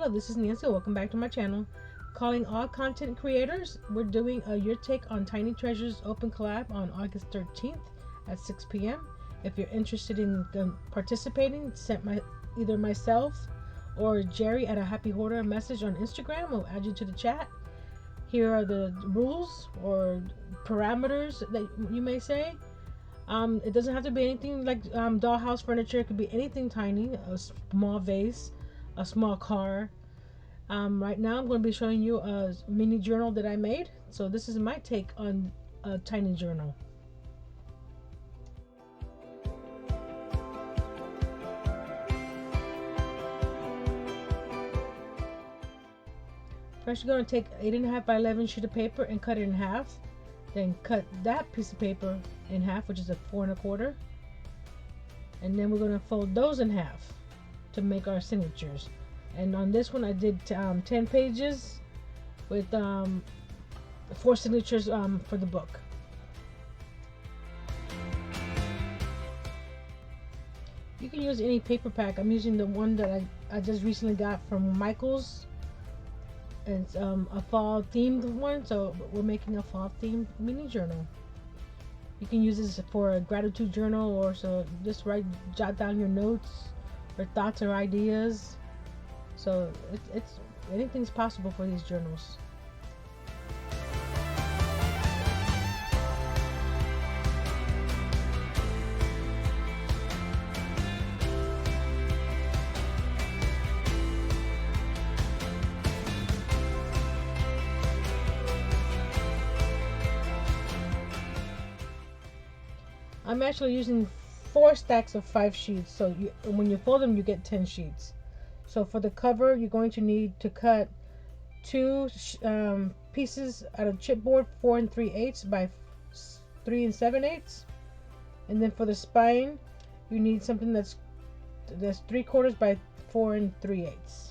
Hello, this is Nancy. Welcome back to my channel. Calling all content creators, we're doing a Your Take on Tiny Treasures open collab on August 13th at 6 p.m. If you're interested in participating, send either myself or Jerry at a Happy Hoarder a message on Instagram. We'll add you to the chat. Here are the rules or parameters that you may say. It doesn't have to be anything like dollhouse furniture. It could be anything tiny, a small vase, a small car. Right now I'm going to be showing you a mini journal that I made. So this is my take on a tiny journal. First you're going to take 8.5 by 11 sheet of paper and cut it in half. Then cut that piece of paper in half, which is a 4 1/4. And then we're going to fold those in half to make our signatures. And on this one I did 10 pages with 4 signatures for the book. You can use any paper pack. I'm using the one that I just recently got from Michael's. It's a fall themed one, so we're making a fall themed mini journal. You can use this for a gratitude journal, or so just jot down your notes or thoughts or ideas. So it's anything's possible for these journals. I'm actually using 4 stacks of 5 sheets, so when you fold them you get 10 sheets. So for the cover you're going to need to cut 2 pieces out of chipboard 4 3/8 by 3 7/8, and then for the spine you need something that's 3/4 by 4 3/8.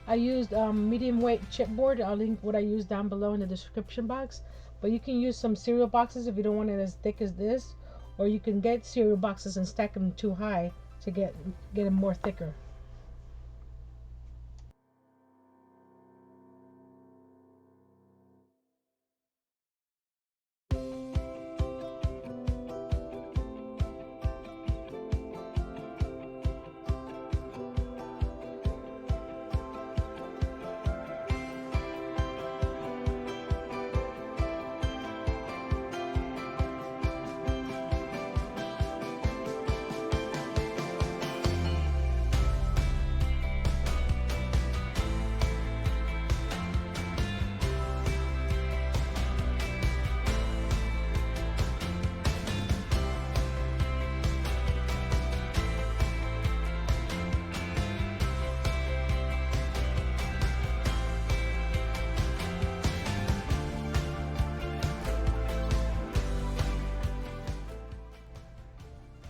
I used medium weight chipboard. I'll link what I used down below in the description box. But you can use some cereal boxes if you don't want it as thick as this, or you can get cereal boxes and stack them too high to get them more thicker.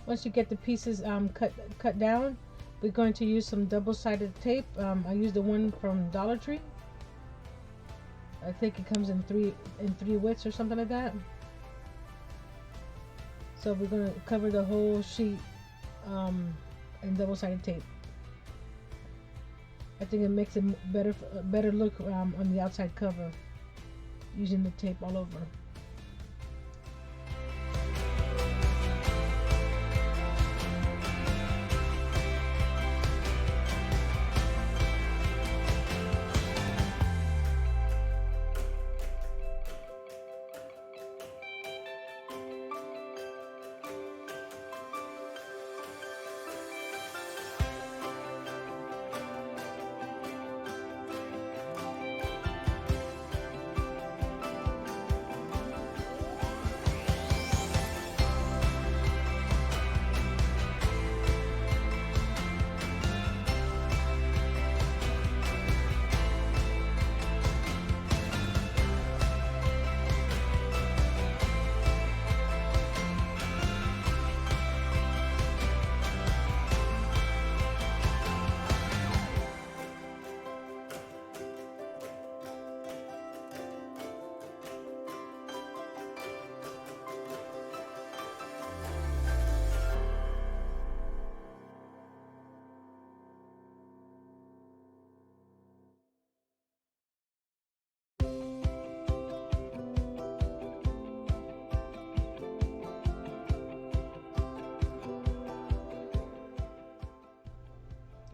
Once you get the pieces cut down, we're going to use some double-sided tape. I used the one from Dollar Tree. I think it comes in three widths or something like that. So we're going to cover the whole sheet in double-sided tape. I think it makes it better look on the outside cover using the tape all over.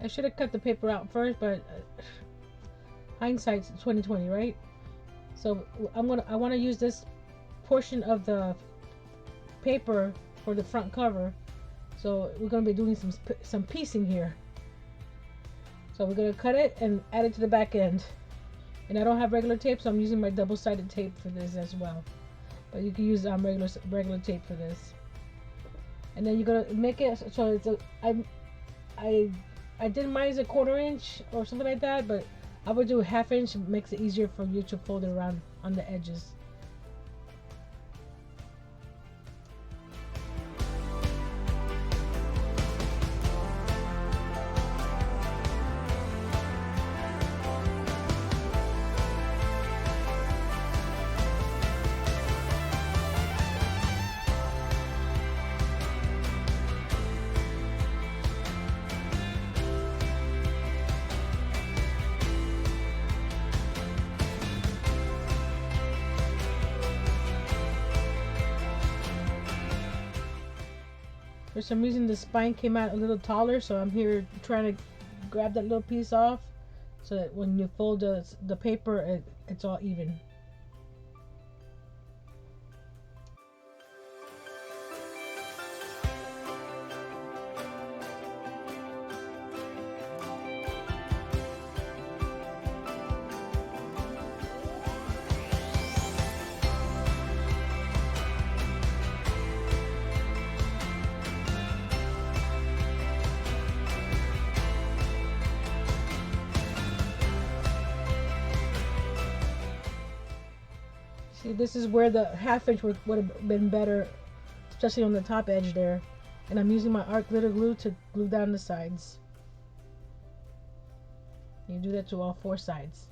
I should have cut the paper out first, but hindsight's 2020, right? So I want to use this portion of the paper for the front cover. So we're gonna be doing some piecing here. So we're gonna cut it and add it to the back end. And I don't have regular tape, so I'm using my double-sided tape for this as well. But you can use regular tape for this. And then you're gonna make it so it's I did mine as a 1/4 inch or something like that, but I would do a 1/2 inch. It makes it easier for you to fold it around on the edges. For some reason the spine came out a little taller, so I'm here trying to grab that little piece off so that when you fold the paper, it's all even. See, this is where the 1/2 inch would have been better, especially on the top edge there. And I'm using my art glitter glue to glue down the sides. You do that to all 4 sides.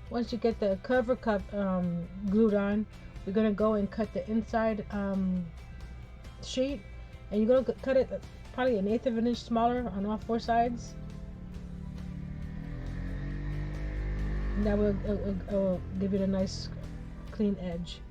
Once you get the cover cup glued on, we're going to go and cut the inside sheet, and you're going to cut it probably 1/8 of an inch smaller on all 4 sides. And that will give it a nice clean edge.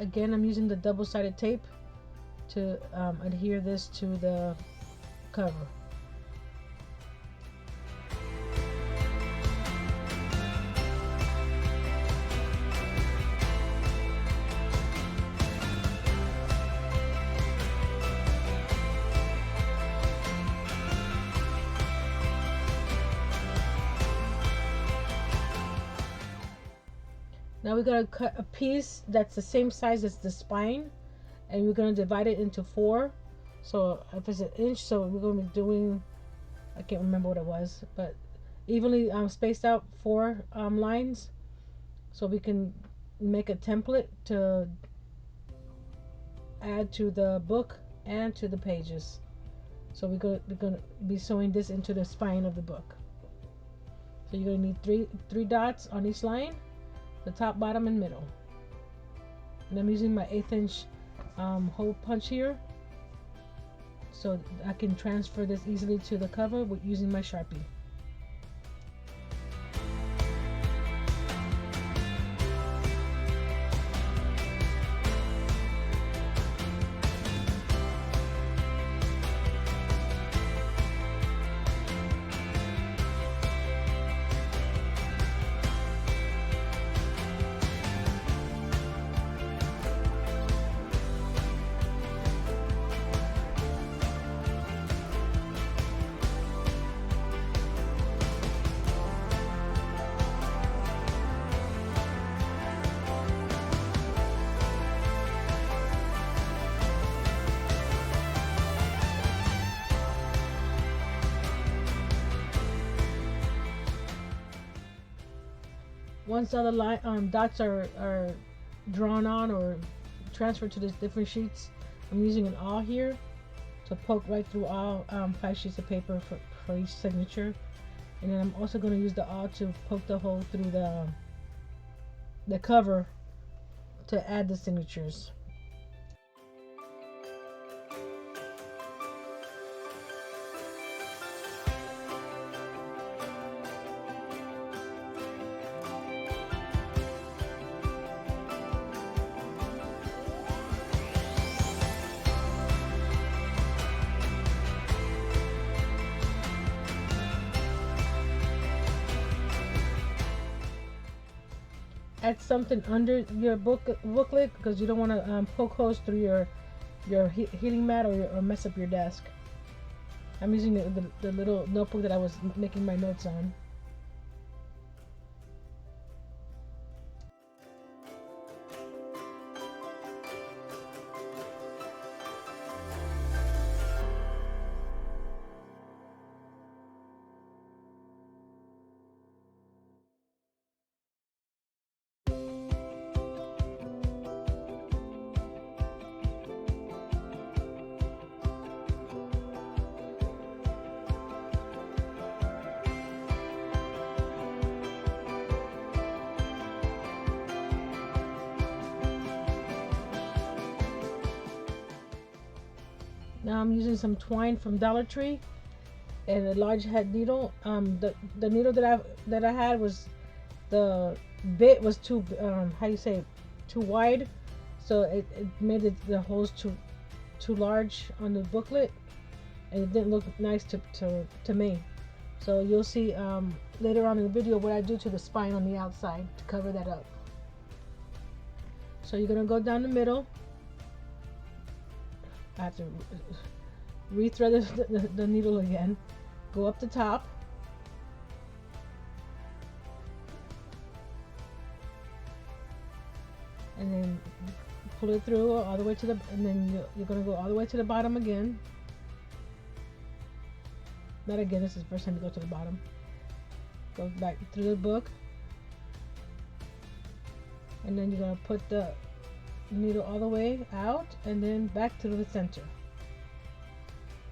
Again, I'm using the double-sided tape to adhere this to the cover. Now we're going to cut a piece that's the same size as the spine, and we're going to divide it into 4. So if it's 1 inch, so we're going to be doing, I can't remember what it was, but evenly spaced out 4 lines, so we can make a template to add to the book and to the pages. So we're going to be sewing this into the spine of the book. So you're going to need three dots on each line, the top, bottom, and middle. And I'm using my 1/8 inch hole punch here, so I can transfer this easily to the cover with using my Sharpie. Once all the dots are drawn on or transferred to the different sheets, I'm using an awl here to poke right through all 5 sheets of paper for each signature. And then I'm also going to use the awl to poke the hole through the cover to add the signatures. Add something under your booklet because you don't want to poke holes through your heating mat or mess up your desk. I'm using the little notebook that I was making my notes on. Now I'm using some twine from Dollar Tree and a large head needle. The needle that I had was, the bit was too too wide, so it made the holes too large on the booklet, and it didn't look nice to me. So you'll see later on in the video what I do to the spine on the outside to cover that up. So you're gonna go down the middle. I have to rethread the needle again. Go up the top. And then pull it through all the way to the, and then you're going to go all the way to the bottom again. Not again, this is the first time you go to the bottom. Go back through the book. And then you're going to put the needle all the way out and then back to the center.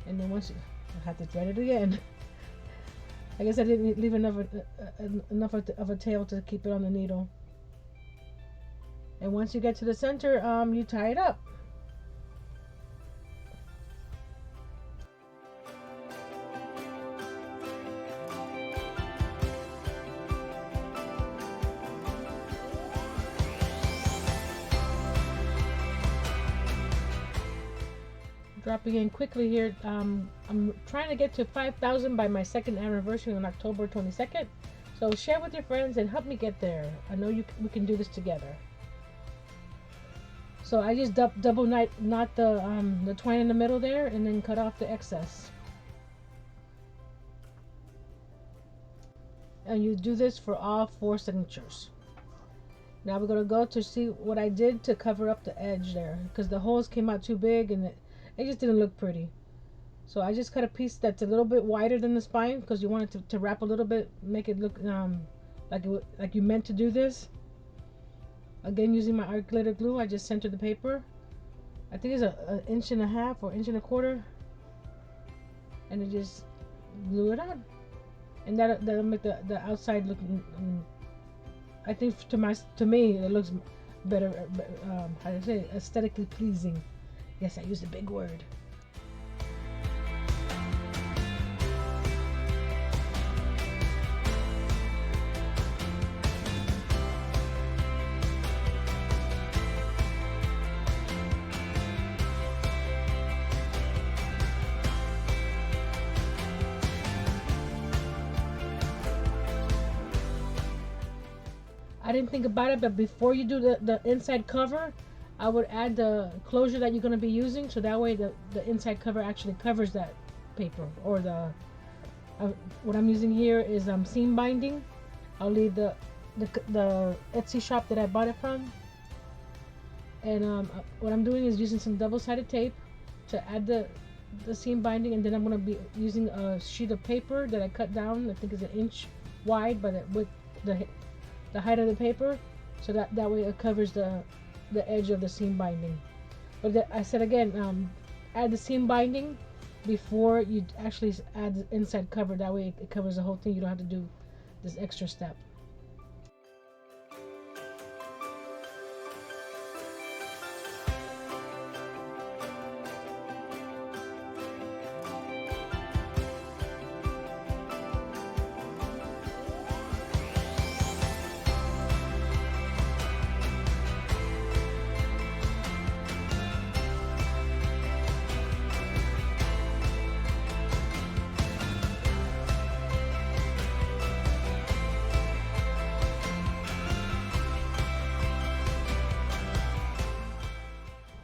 And then once I have to thread it again. I guess I didn't leave enough of a tail to keep it on the needle. And once you get to the center, you tie it up. Dropping in quickly here. I'm trying to get to 5,000 by my 2nd anniversary on October 22nd. So share with your friends and help me get there. I know we can do this together. So I just double knot the twine in the middle there, and then cut off the excess. And you do this for all 4 signatures. Now we're gonna go to see what I did to cover up the edge there, because the holes came out too big and it just didn't look pretty. So I just cut a piece that's a little bit wider than the spine, because you want it to wrap a little bit, make it look like you meant to do this. Again, using my art glitter glue, I just centered the paper. I think it's an 1.5 inches or 1.25 inches, and I just glue it on, and that'll make the outside look. I think to me it looks better. How do you say, aesthetically pleasing Yes, I used a big word. I didn't think about it, but before you do the inside cover, I would add the closure that you're going to be using, so that way the inside cover actually covers that paper. Or uh, what I'm using here is seam binding. I'll leave the Etsy shop that I bought it from, and what I'm doing is using some double-sided tape to add the seam binding, and then I'm going to be using a sheet of paper that I cut down. I think is an inch wide, but with the height of the paper, so that way it covers the edge of the seam binding. But I said again, add the seam binding before you actually add the inside cover. That way it covers the whole thing. You don't have to do this extra step.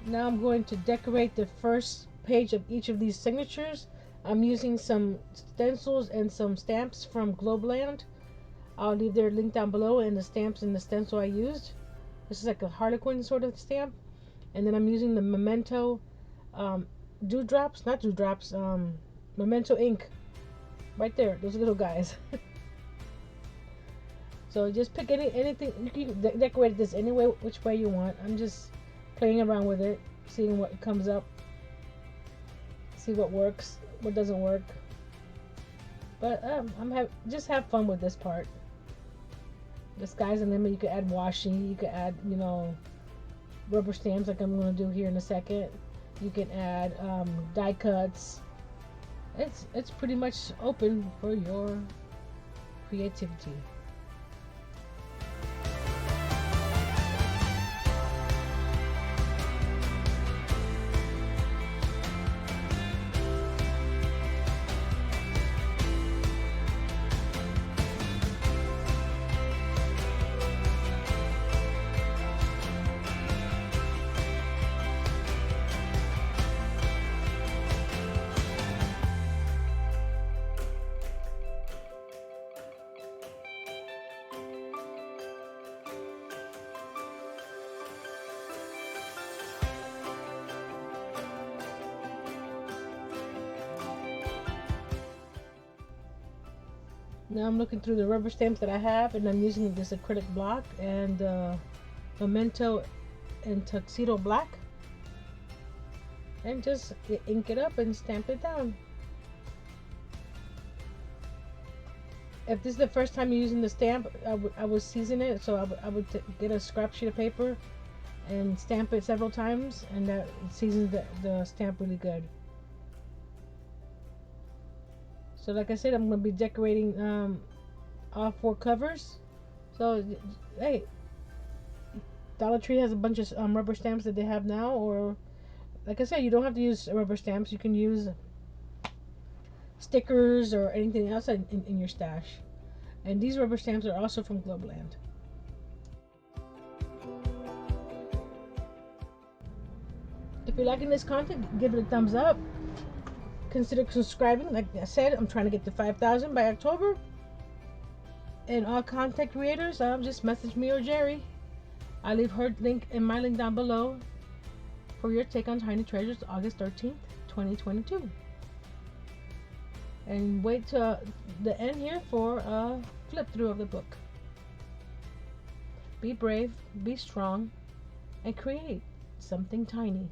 Now I'm going to decorate the first page of each of these signatures. I'm using some stencils and some stamps from Globeland. I'll leave their link down below, and the stamps and the stencil I used. This is like a harlequin sort of stamp. And then I'm using the Memento dewdrops, not dewdrops, Memento ink. Right there, those little guys. So just pick anything. You can decorate this any way, which way you want. I'm just playing around with it, seeing what comes up, see what works, what doesn't work. But just have fun with this part. The sky's the limit. You could add washi, you could add rubber stamps like I'm going to do here in a second. You can add die cuts. It's pretty much open for your creativity. Now I'm looking through the rubber stamps that I have, and I'm using this acrylic block and Memento and Tuxedo Black, and just ink it up and stamp it down. If this is the first time you're using the stamp, I would season it, so I would get a scrap sheet of paper and stamp it several times, and that seasons the stamp really good. So like I said, I'm going to be decorating all 4 covers. So, hey, Dollar Tree has a bunch of rubber stamps that they have now. Or, like I said, you don't have to use rubber stamps. You can use stickers or anything else in your stash. And these rubber stamps are also from Globeland. If you're liking this content, give it a thumbs up. Consider subscribing. Like I said, I'm trying to get to 5,000 by October. And all content creators, just message me or Jerry. I leave her link and my link down below for your take on Tiny Treasures, August 13th, 2022. And wait till the end here for a flip through of the book. Be brave, be strong, and create something tiny.